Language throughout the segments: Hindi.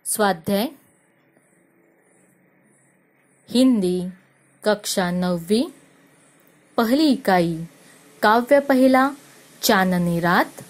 स्वाध्याय हिंदी कक्षा 9वीं पहली इकाई काव्य पहला चांदनी रात।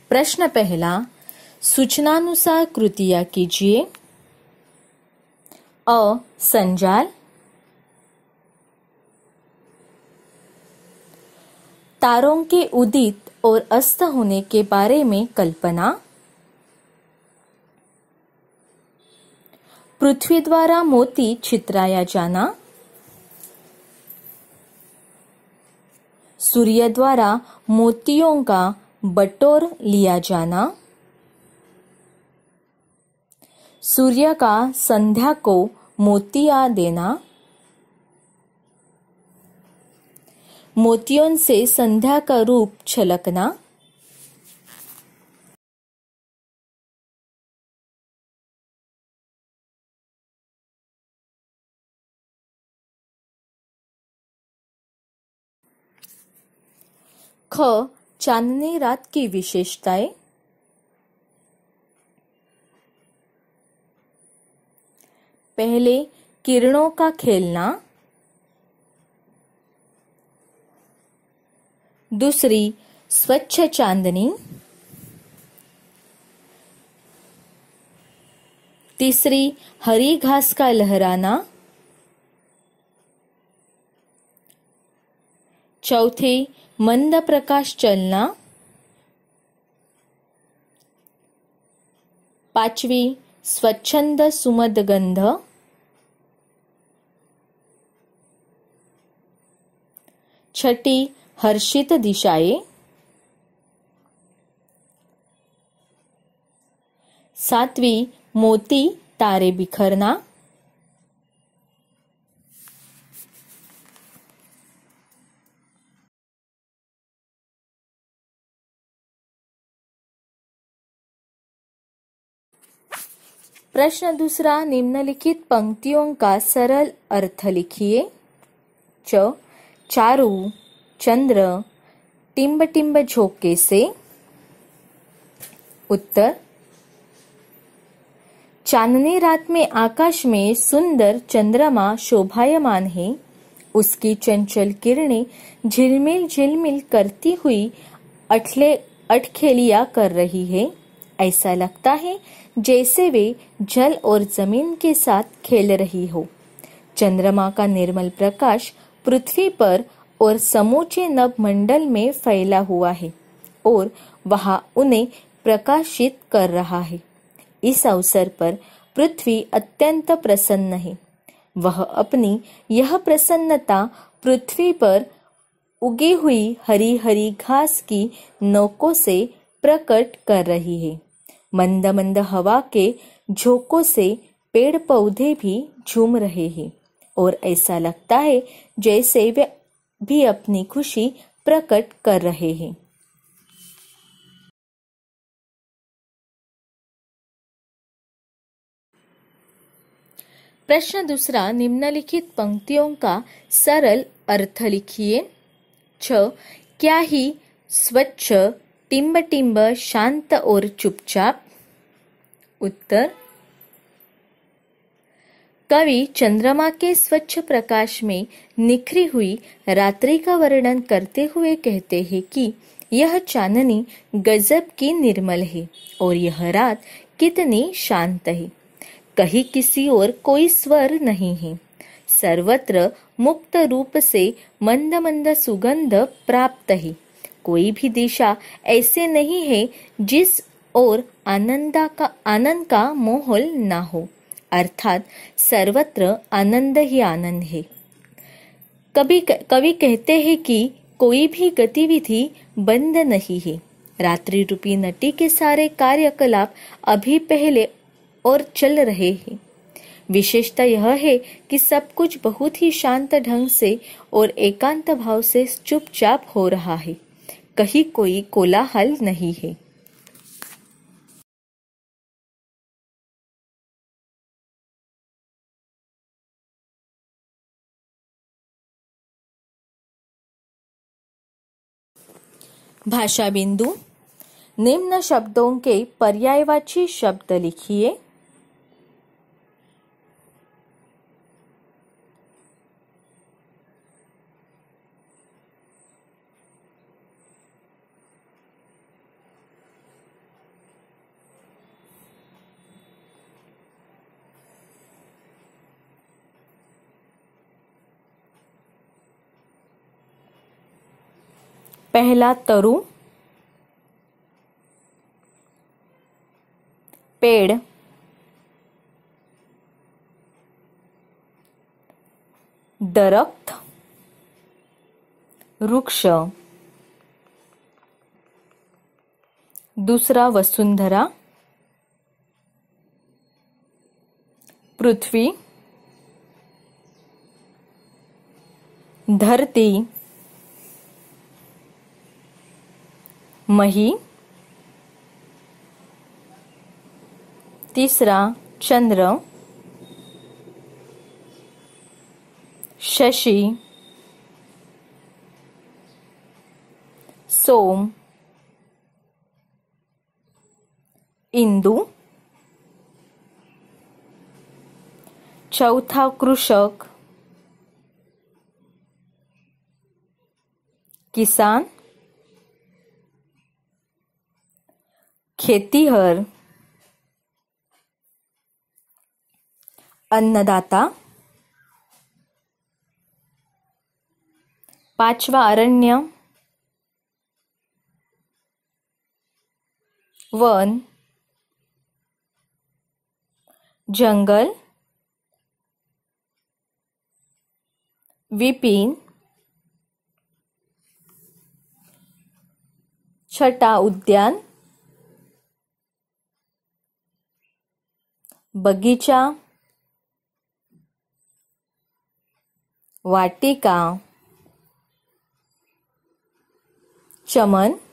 प्रश्न पहला, सूचनानुसार कृतियां कीजिए। अ. संजाल। तारों के उदित और अस्त होने के बारे में कल्पना। पृथ्वी द्वारा मोती छितराया जाना। सूर्य द्वारा मोतियों का बटोर लिया जाना। सूर्य का संध्या को मोतियां देना। मोतियों से संध्या का रूप छलकना। ख. चांदनी रात की विशेषताएं। पहले, किरणों का खेलना। दूसरी, स्वच्छ चांदनी। तीसरी, हरी घास का लहराना। चौथी, मंद प्रकाश चलना। पांचवी, स्वच्छंद सुमद गंध। छठी, हर्षित दिशाएं। सातवीं, मोती तारे बिखरना। प्रश्न दूसरा, निम्नलिखित पंक्तियों का सरल अर्थ लिखिए। च. चारु चंद्र टिम्ब टिम्ब झोंके से। उत्तर, चांदनी रात में आकाश में सुंदर चंद्रमा शोभायमान है। उसकी चंचल किरणें झिलमिल झिलमिल करती हुई अटखेलियां कर रही है। ऐसा लगता है जैसे वे जल और जमीन के साथ खेल रही हो। चंद्रमा का निर्मल प्रकाश पृथ्वी पर और समूचे नभमंडल में फैला हुआ है और वहां उन्हें प्रकाशित कर रहा है। इस अवसर पर पृथ्वी अत्यंत प्रसन्न है। वह अपनी यह प्रसन्नता पृथ्वी पर उगी हुई हरी हरी घास की नोकों से प्रकट कर रही है। मंद मंद हवा के झोंकों से पेड़ पौधे भी झूम रहे हैं और ऐसा लगता है जैसे वे भी अपनी खुशी प्रकट कर रहे हैं। प्रश्न दूसरा, निम्नलिखित पंक्तियों का सरल अर्थ लिखिए। छ. क्या ही स्वच्छ टिम्ब टिम्ब शांत और चुपचाप। उत्तर, कवि चंद्रमा के स्वच्छ प्रकाश में निखरी हुई रात्रि का वर्णन करते हुए कहते हैं कि यह चांदनी गजब की निर्मल है और यह रात कितनी शांत है। कहीं किसी और कोई स्वर नहीं है। सर्वत्र मुक्त रूप से मंद मंद सुगंध प्राप्त है। कोई भी दिशा ऐसे नहीं है जिस और आनंद का माहौल ना हो, अर्थात सर्वत्र आनंद ही आनंद है। कवि कहते हैं कि कोई भी गतिविधि बंद नहीं है। रात्रि रूपी नटी के सारे कार्यकलाप अभी पहले और चल रहे हैं। विशेषता यह है कि सब कुछ बहुत ही शांत ढंग से और एकांत भाव से चुपचाप हो रहा है। कहीं कोई कोलाहल नहीं है। भाषा बिंदु। निम्न शब्दों के पर्यायवाची शब्द लिखिए। पहला तरु, पेड़, दरख्त, वृक्ष। दूसरा वसुंधरा, पृथ्वी, धरती, मही। तीसरा चंद्र, शशि, सोम, इंदु। चौथा कृषक, किसान, खेतीहर, अन्नदाता। पांचवा अरण्य, वन, जंगल, विपिन। छठा उद्यान, बगीचा, वाटिका, चमन।